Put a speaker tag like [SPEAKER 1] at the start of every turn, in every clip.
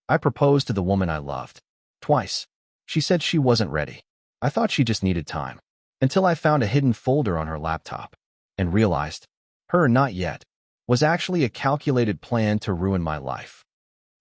[SPEAKER 1] I proposed to the woman I loved. Twice. She said she wasn't ready. I thought she just needed time. Until I found a hidden folder on her laptop and realized her "not yet" was actually a calculated plan to ruin my life.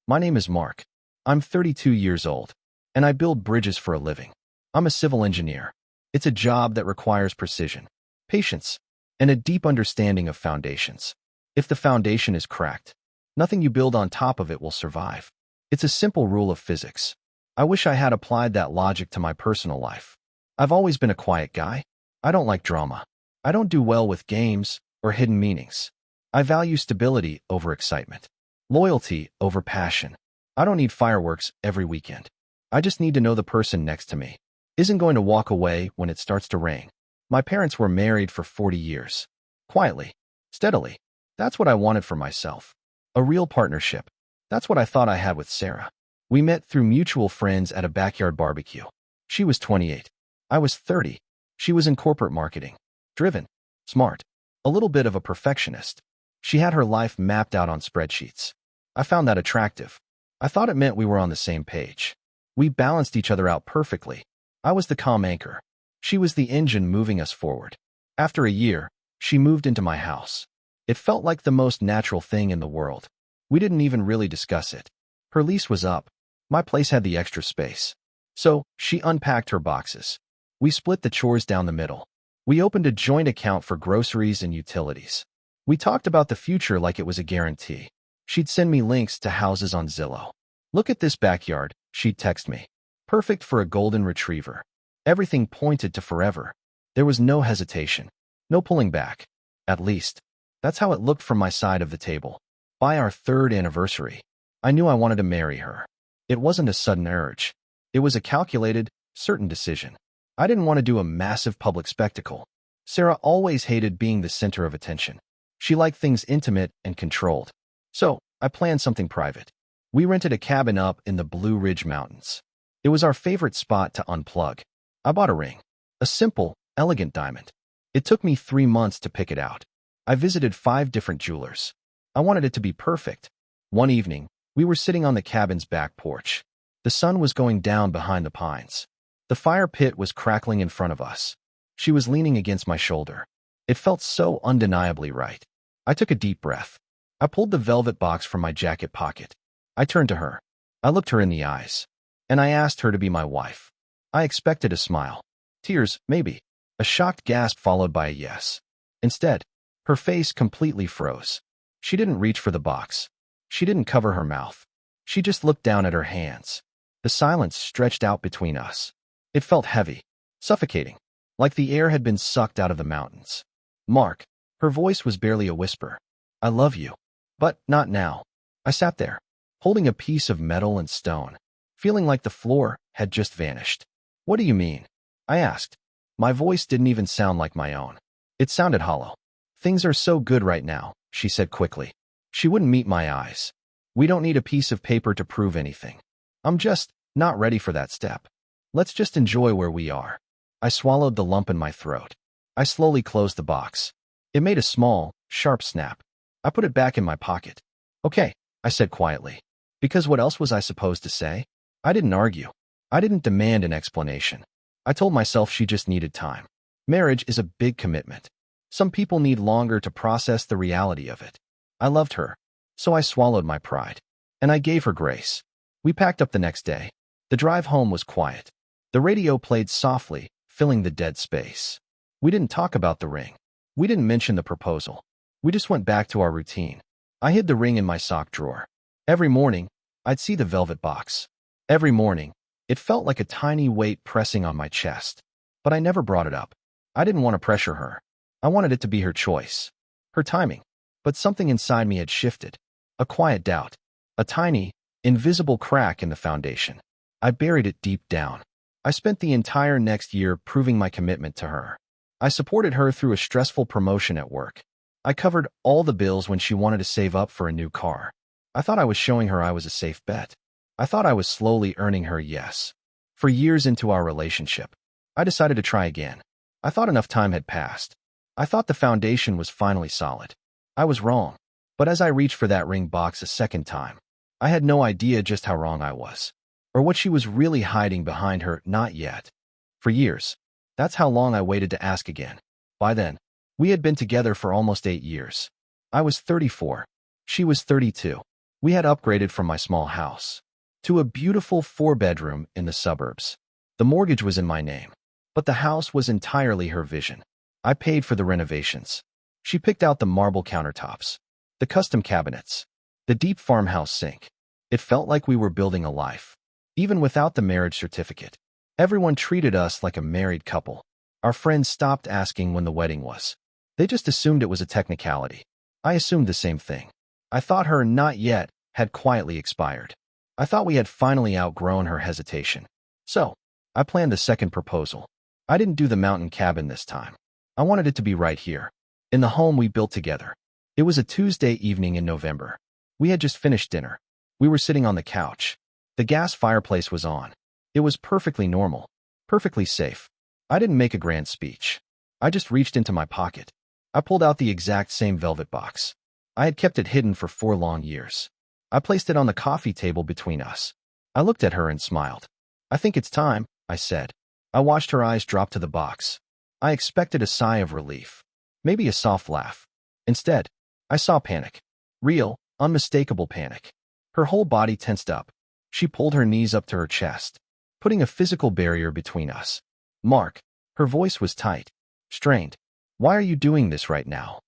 [SPEAKER 1] My name is Mark. I'm 32 years old, and I build bridges for a living. I'm a civil engineer. It's a job that requires precision, patience, and a deep understanding of foundations. If the foundation is cracked, nothing you build on top of it will survive. It's a simple rule of physics. I wish I had applied that logic to my personal life. I've always been a quiet guy. I don't like drama. I don't do well with games or hidden meanings. I value stability over excitement, loyalty over passion. I don't need fireworks every weekend. I just need to know the person next to me isn't going to walk away when it starts to rain. My parents were married for 40 years. Quietly, steadily. That's what I wanted for myself. A real partnership. That's what I thought I had with Sarah. We met through mutual friends at a backyard barbecue. She was 28. I was 30. She was in corporate marketing. Driven. Smart. A little bit of a perfectionist. She had her life mapped out on spreadsheets. I found that attractive. I thought it meant we were on the same page. We balanced each other out perfectly. I was the calm anchor. She was the engine moving us forward. After a year, she moved into my house. It felt like the most natural thing in the world. We didn't even really discuss it. Her lease was up. My place had the extra space. So, she unpacked her boxes. We split the chores down the middle. We opened a joint account for groceries and utilities. We talked about the future like it was a guarantee. She'd send me links to houses on Zillow. "Look at this backyard," she'd text me. "Perfect for a golden retriever." Everything pointed to forever. There was no hesitation. No pulling back. At least, that's how it looked from my side of the table. By our 3rd anniversary, I knew I wanted to marry her. It wasn't a sudden urge. It was a calculated, certain decision. I didn't want to do a massive public spectacle. Sarah always hated being the center of attention. She liked things intimate and controlled. So, I planned something private. We rented a cabin up in the Blue Ridge Mountains. It was our favorite spot to unplug. I bought a ring. A simple, elegant diamond. It took me 3 months to pick it out. I visited 5 different jewelers. I wanted it to be perfect. One evening, we were sitting on the cabin's back porch. The sun was going down behind the pines. The fire pit was crackling in front of us. She was leaning against my shoulder. It felt so undeniably right. I took a deep breath. I pulled the velvet box from my jacket pocket. I turned to her. I looked her in the eyes. And I asked her to be my wife. I expected a smile. Tears, maybe. A shocked gasp followed by a yes. Instead, her face completely froze. She didn't reach for the box. She didn't cover her mouth. She just looked down at her hands. The silence stretched out between us. It felt heavy, suffocating, like the air had been sucked out of the mountains. "Mark," her voice was barely a whisper. "I love you. But not now." I sat there, holding a piece of metal and stone, feeling like the floor had just vanished. "What do you mean?" I asked. My voice didn't even sound like my own. It sounded hollow. "Things are so good right now," she said quickly. She wouldn't meet my eyes. "We don't need a piece of paper to prove anything. I'm just not ready for that step. Let's just enjoy where we are." I swallowed the lump in my throat. I slowly closed the box. It made a small, sharp snap. I put it back in my pocket. "Okay," I said quietly. Because what else was I supposed to say? I didn't argue. I didn't demand an explanation. I told myself she just needed time. Marriage is a big commitment. Some people need longer to process the reality of it. I loved her, so I swallowed my pride. And I gave her grace. We packed up the next day. The drive home was quiet. The radio played softly, filling the dead space. We didn't talk about the ring. We didn't mention the proposal. We just went back to our routine. I hid the ring in my sock drawer. Every morning, I'd see the velvet box. Every morning, it felt like a tiny weight pressing on my chest. But I never brought it up. I didn't want to pressure her. I wanted it to be her choice. Her timing. But something inside me had shifted. A quiet doubt. A tiny, invisible crack in the foundation. I buried it deep down. I spent the entire next year proving my commitment to her. I supported her through a stressful promotion at work. I covered all the bills when she wanted to save up for a new car. I thought I was showing her I was a safe bet. I thought I was slowly earning her yes. For years into our relationship, I decided to try again. I thought enough time had passed. I thought the foundation was finally solid. I was wrong. But as I reached for that ring box a second time, I had no idea just how wrong I was, or what she was really hiding behind her "not yet." For years, that's how long I waited to ask again. By then, we had been together for almost 8 years. I was 34. She was 32. We had upgraded from my small house to a beautiful 4-bedroom in the suburbs. The mortgage was in my name, but the house was entirely her vision. I paid for the renovations. She picked out the marble countertops, the custom cabinets, the deep farmhouse sink. It felt like we were building a life. Even without the marriage certificate, everyone treated us like a married couple. Our friends stopped asking when the wedding was. They just assumed it was a technicality. I assumed the same thing. I thought her "not yet" had quietly expired. I thought we had finally outgrown her hesitation. So, I planned the second proposal. I didn't do the mountain cabin this time. I wanted it to be right here, in the home we built together. It was a Tuesday evening in November. We had just finished dinner. We were sitting on the couch. The gas fireplace was on. It was perfectly normal, perfectly safe. I didn't make a grand speech. I just reached into my pocket. I pulled out the exact same velvet box. I had kept it hidden for 4 long years. I placed it on the coffee table between us. I looked at her and smiled. "I think it's time," I said. I watched her eyes drop to the box. I expected a sigh of relief, maybe a soft laugh. Instead, I saw panic. Real, unmistakable panic. Her whole body tensed up. She pulled her knees up to her chest, putting a physical barrier between us. "Mark," her voice was tight, strained. "Why are you doing this right now?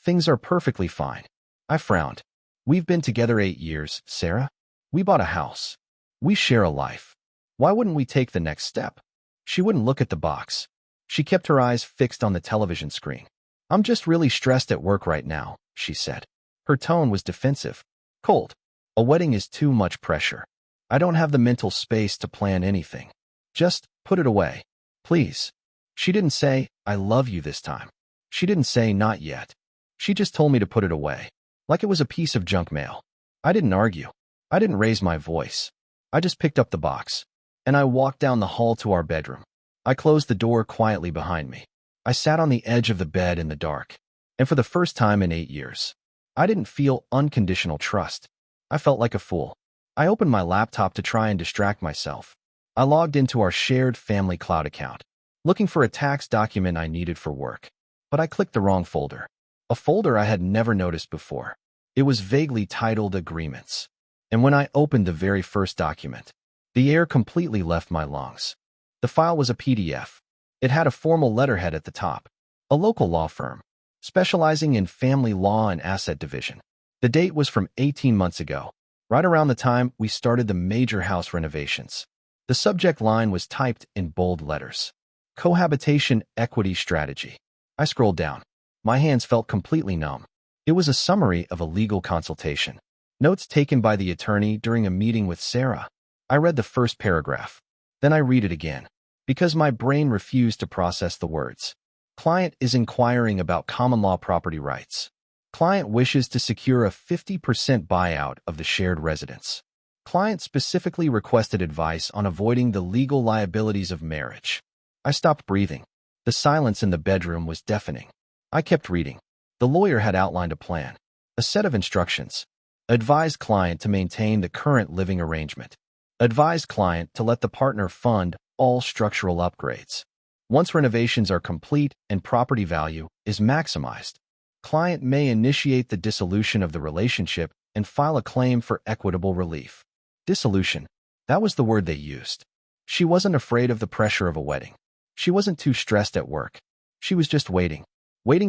[SPEAKER 1] Things are perfectly fine." I frowned. "We've been together 8 years, Sarah. We bought a house. We share a life. Why wouldn't we take the next step?" She wouldn't look at the box. She kept her eyes fixed on the television screen. "I'm just really stressed at work right now," she said. Her tone was defensive, cold. "A wedding is too much pressure. I don't have the mental space to plan anything. Just put it away, please." She didn't say, "I love you" this time. She didn't say, "not yet." She just told me to put it away, like it was a piece of junk mail. I didn't argue. I didn't raise my voice. I just picked up the box, and I walked down the hall to our bedroom. I closed the door quietly behind me. I sat on the edge of the bed in the dark, and for the first time in 8 years, I didn't feel unconditional trust. I felt like a fool. I opened my laptop to try and distract myself. I logged into our shared family cloud account, looking for a tax document I needed for work. But I clicked the wrong folder, a folder I had never noticed before. It was vaguely titled Agreements. And when I opened the very first document, the air completely left my lungs. The file was a PDF. It had a formal letterhead at the top, a local law firm, specializing in family law and asset division. The date was from 18 months ago, right around the time we started the major house renovations. The subject line was typed in bold letters: Cohabitation Equity Strategy. I scrolled down. My hands felt completely numb. It was a summary of a legal consultation. Notes taken by the attorney during a meeting with Sarah. I read the first paragraph. Then I read it again, because my brain refused to process the words. Client is inquiring about common law property rights. Client wishes to secure a 50% buyout of the shared residence. Client specifically requested advice on avoiding the legal liabilities of marriage. I stopped breathing. The silence in the bedroom was deafening. I kept reading. The lawyer had outlined a plan, a set of instructions. Advised client to maintain the current living arrangement. Advised client to let the partner fund all structural upgrades. Once renovations are complete and property value is maximized, client may initiate the dissolution of the relationship and file a claim for equitable relief. Dissolution. That was the word they used. She wasn't afraid of the pressure of a wedding. She wasn't too stressed at work. She was just waiting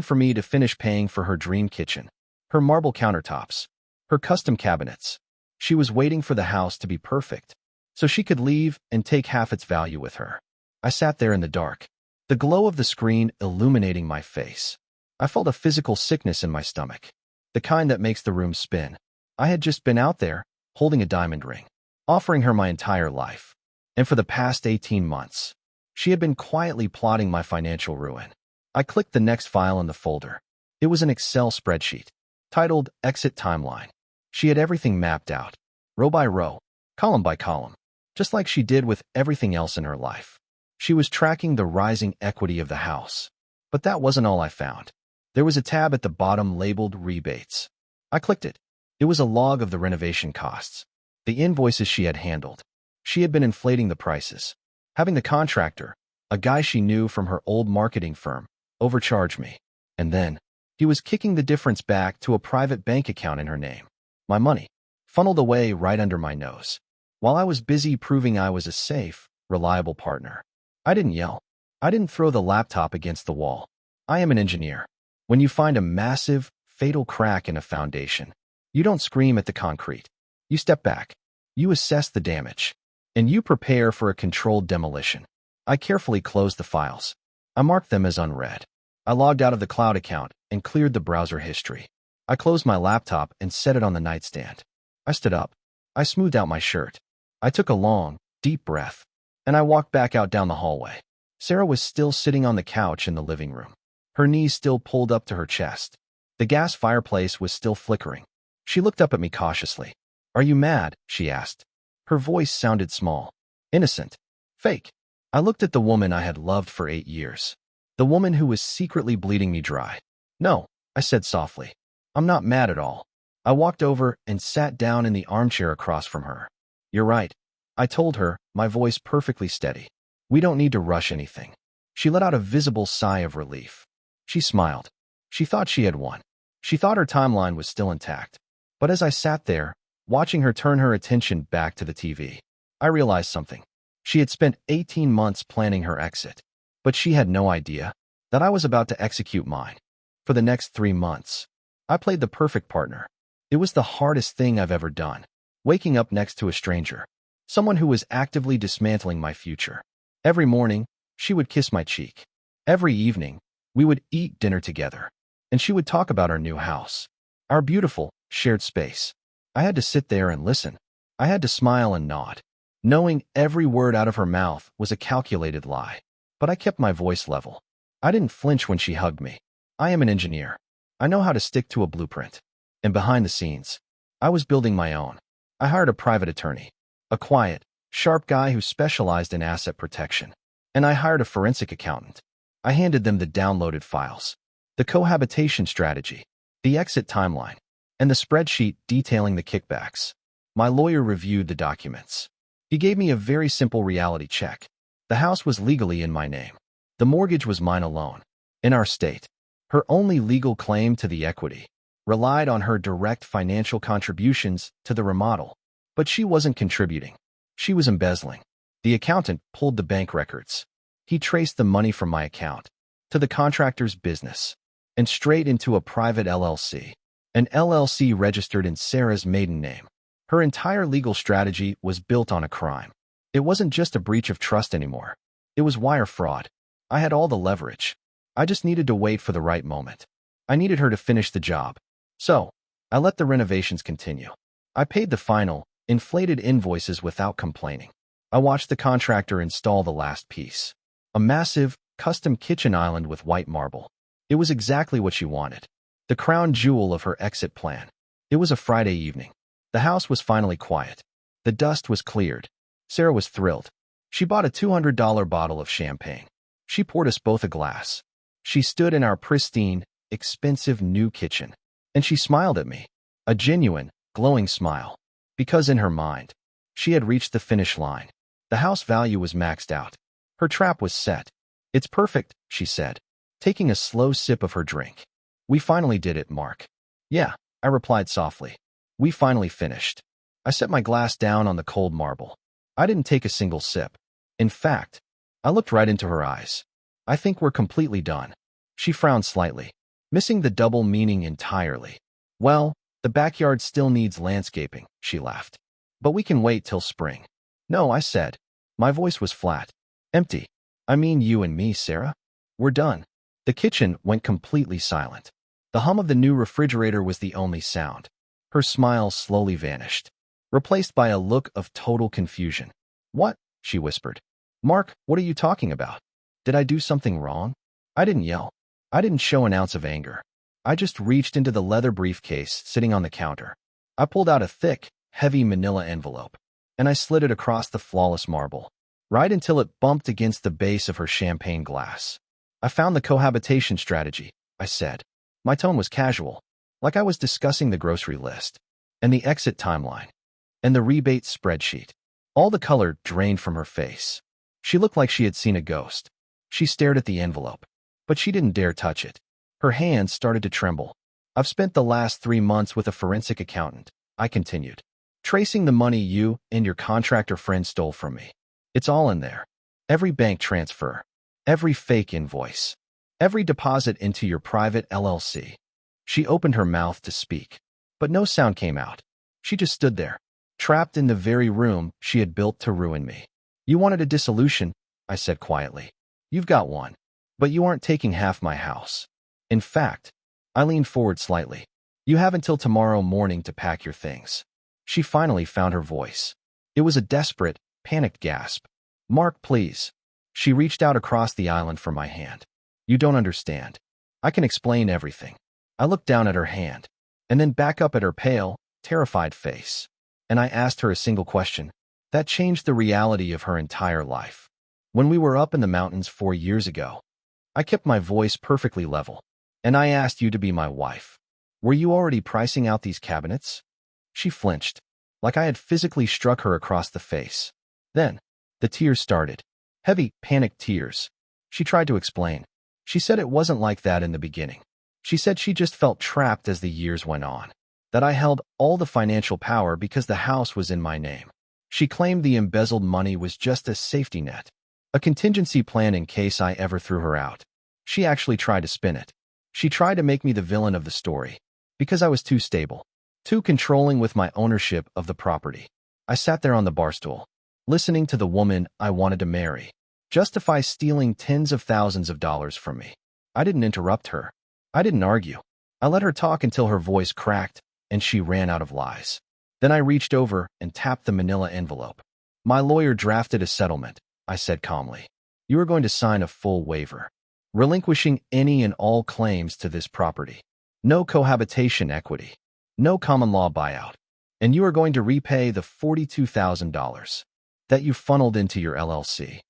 [SPEAKER 1] for me to finish paying for her dream kitchen, her marble countertops, her custom cabinets. She was waiting for the house to be perfect, so she could leave and take half its value with her. I sat there in the dark, the glow of the screen illuminating my face. I felt a physical sickness in my stomach, the kind that makes the room spin. I had just been out there, holding a diamond ring, offering her my entire life. And for the past 18 months, she had been quietly plotting my financial ruin. I clicked the next file in the folder. It was an Excel spreadsheet, titled Exit Timeline. She had everything mapped out, row by row, column by column, just like she did with everything else in her life. She was tracking the rising equity of the house. But that wasn't all I found. There was a tab at the bottom labeled Rebates. I clicked it. It was a log of the renovation costs. the invoices she had handled. She had been inflating the prices. Having the contractor, a guy she knew from her old marketing firm, overcharge me. And then, he was kicking the difference back to a private bank account in her name. My money funneled away right under my nose, while I was busy proving I was a safe, reliable partner. I didn't yell. I didn't throw the laptop against the wall. I am an engineer. When you find a massive, fatal crack in a foundation, you don't scream at the concrete. You step back. You assess the damage. And you prepare for a controlled demolition. I carefully closed the files. I marked them as unread. I logged out of the cloud account and cleared the browser history. I closed my laptop and set it on the nightstand. I stood up. I smoothed out my shirt. I took a long, deep breath, and I walked back out down the hallway. Sarah was still sitting on the couch in the living room, her knees still pulled up to her chest. The gas fireplace was still flickering. She looked up at me cautiously. "Are you mad?" she asked. Her voice sounded small, innocent, fake. I looked at the woman I had loved for 8 years, the woman who was secretly bleeding me dry. "No," I said softly. "I'm not mad at all." I walked over and sat down in the armchair across from her. "You're right," I told her, my voice perfectly steady. "We don't need to rush anything." She let out a visible sigh of relief. She smiled. She thought she had won. She thought her timeline was still intact. But as I sat there, watching her turn her attention back to the TV, I realized something. She had spent 18 months planning her exit, but she had no idea that I was about to execute mine. For the next 3 months, I played the perfect partner. It was the hardest thing I've ever done, waking up next to a stranger, someone who was actively dismantling my future. Every morning, she would kiss my cheek. Every evening, we would eat dinner together, and she would talk about our new house, our beautiful, shared space. I had to sit there and listen. I had to smile and nod, knowing every word out of her mouth was a calculated lie. But I kept my voice level. I didn't flinch when she hugged me. I am an engineer. I know how to stick to a blueprint. And behind the scenes, I was building my own. I hired a private attorney, a quiet, sharp guy who specialized in asset protection. And I hired a forensic accountant. I handed them the downloaded files, the cohabitation strategy, the exit timeline, and the spreadsheet detailing the kickbacks. My lawyer reviewed the documents. He gave me a very simple reality check. The house was legally in my name. The mortgage was mine alone. In our state, her only legal claim to the equity relied on her direct financial contributions to the remodel. But she wasn't contributing. She was embezzling. The accountant pulled the bank records. He traced the money from my account to the contractor's business and straight into a private LLC, an LLC registered in Sarah's maiden name. Her entire legal strategy was built on a crime. It wasn't just a breach of trust anymore. It was wire fraud. I had all the leverage. I just needed to wait for the right moment. I needed her to finish the job. So, I let the renovations continue. I paid the final, inflated invoices without complaining. I watched the contractor install the last piece. A massive, custom kitchen island with white marble. It was exactly what she wanted. The crown jewel of her exit plan. It was a Friday evening. The house was finally quiet. The dust was cleared. Sarah was thrilled. She bought a $200 bottle of champagne. She poured us both a glass. She stood in our pristine, expensive new kitchen, and she smiled at me. A genuine, glowing smile. Because in her mind, she had reached the finish line. The house value was maxed out. Her trap was set. "It's perfect," she said, taking a slow sip of her drink. "We finally did it, Mark." "Yeah," I replied softly. "We finally finished." I set my glass down on the cold marble. I didn't take a single sip. In fact, I looked right into her eyes. "I think we're completely done." She frowned slightly, missing the double meaning entirely. "Well, the backyard still needs landscaping," she laughed. "But we can wait till spring." "No," I said. My voice was flat. "Empty. I mean you and me, Sarah. We're done." The kitchen went completely silent. The hum of the new refrigerator was the only sound. Her smile slowly vanished, replaced by a look of total confusion. "What?" she whispered. "Mark, what are you talking about? Did I do something wrong?" I didn't yell. I didn't show an ounce of anger. I just reached into the leather briefcase sitting on the counter. I pulled out a thick, heavy manila envelope, and I slid it across the flawless marble, right until it bumped against the base of her champagne glass. "I found the cohabitation strategy," I said. My tone was casual, like I was discussing the grocery list. "And the exit timeline." and the rebate spreadsheet. All the color drained from her face. She looked like she had seen a ghost. She stared at the envelope, but she didn't dare touch it. Her hands started to tremble. I've spent the last 3 months with a forensic accountant, I continued, tracing the money you and your contractor friend stole from me. It's all in there. Every bank transfer, every fake invoice, every deposit into your private LLC. She opened her mouth to speak, but no sound came out. She just stood there, trapped in the very room she had built to ruin me. You wanted a dissolution, I said quietly. You've got one, but you aren't taking half my house. In fact, I leaned forward slightly. You have until tomorrow morning to pack your things. She finally found her voice. It was a desperate, panicked gasp. Mark, please. She reached out across the island for my hand. You don't understand. I can explain everything. I looked down at her hand, and then back up at her pale, terrified face. And I asked her a single question that changed the reality of her entire life. When we were up in the mountains 4 years ago, I kept my voice perfectly level, and I asked you to be my wife. Were you already pricing out these cabinets? She flinched, like I had physically struck her across the face. Then, the tears started. Heavy, panicked tears. She tried to explain. She said it wasn't like that in the beginning. She said she just felt trapped as the years went on. That I held all the financial power because the house was in my name. She claimed the embezzled money was just a safety net, a contingency plan in case I ever threw her out. She actually tried to spin it. She tried to make me the villain of the story, because I was too stable, too controlling with my ownership of the property. I sat there on the barstool, listening to the woman I wanted to marry justify stealing tens of thousands of dollars from me. I didn't interrupt her. I didn't argue. I let her talk until her voice cracked and she ran out of lies. Then I reached over and tapped the manila envelope. My lawyer drafted a settlement, I said calmly. You are going to sign a full waiver, relinquishing any and all claims to this property. No cohabitation equity. No common law buyout. And you are going to repay the $42,000 that you funneled into your LLC.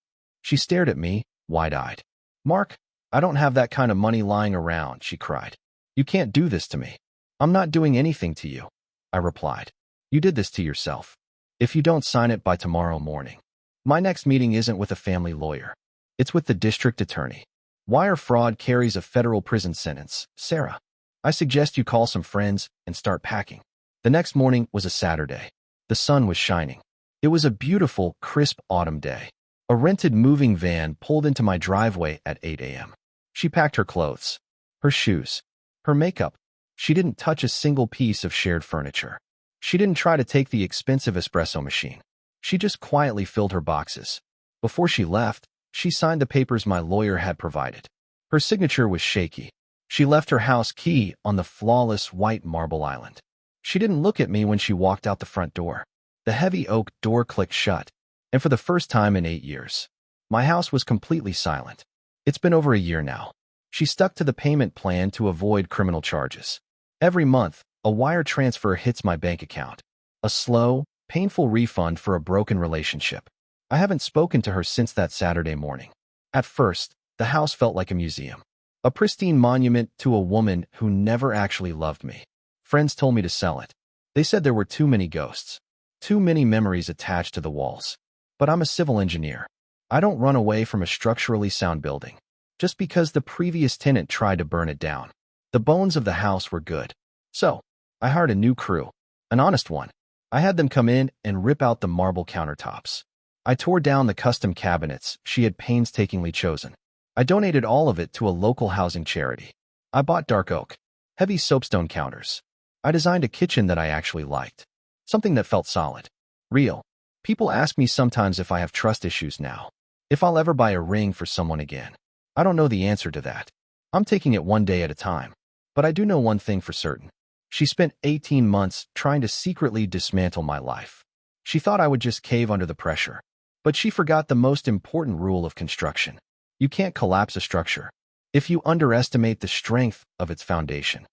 [SPEAKER 1] She stared at me, wide-eyed. Mark, I don't have that kind of money lying around, she cried. You can't do this to me. I'm not doing anything to you, I replied. You did this to yourself. If you don't sign it by tomorrow morning. My next meeting isn't with a family lawyer. It's with the district attorney. Wire fraud carries a federal prison sentence, Sarah. I suggest you call some friends and start packing. The next morning was a Saturday. The sun was shining. It was a beautiful, crisp autumn day. A rented moving van pulled into my driveway at 8 a.m. She packed her clothes, her shoes, her makeup. She didn't touch a single piece of shared furniture. She didn't try to take the expensive espresso machine. She just quietly filled her boxes. Before she left, she signed the papers my lawyer had provided. Her signature was shaky. She left her house key on the flawless white marble island. She didn't look at me when she walked out the front door. The heavy oak door clicked shut, and for the first time in 8 years, my house was completely silent. It's been over a year now. She stuck to the payment plan to avoid criminal charges. Every month, a wire transfer hits my bank account. A slow, painful refund for a broken relationship. I haven't spoken to her since that Saturday morning. At first, the house felt like a museum. A pristine monument to a woman who never actually loved me. Friends told me to sell it. They said there were too many ghosts, too many memories attached to the walls. But I'm a civil engineer. I don't run away from a structurally sound building just because the previous tenant tried to burn it down. The bones of the house were good. So, I hired a new crew, an honest one. I had them come in and rip out the marble countertops. I tore down the custom cabinets she had painstakingly chosen. I donated all of it to a local housing charity. I bought dark oak, heavy soapstone counters. I designed a kitchen that I actually liked. Something that felt solid. Real. People ask me sometimes if I have trust issues now. If I'll ever buy a ring for someone again. I don't know the answer to that. I'm taking it one day at a time. But I do know one thing for certain. She spent 18 months trying to secretly dismantle my life. She thought I would just cave under the pressure. But she forgot the most important rule of construction. You can't collapse a structure if you underestimate the strength of its foundation.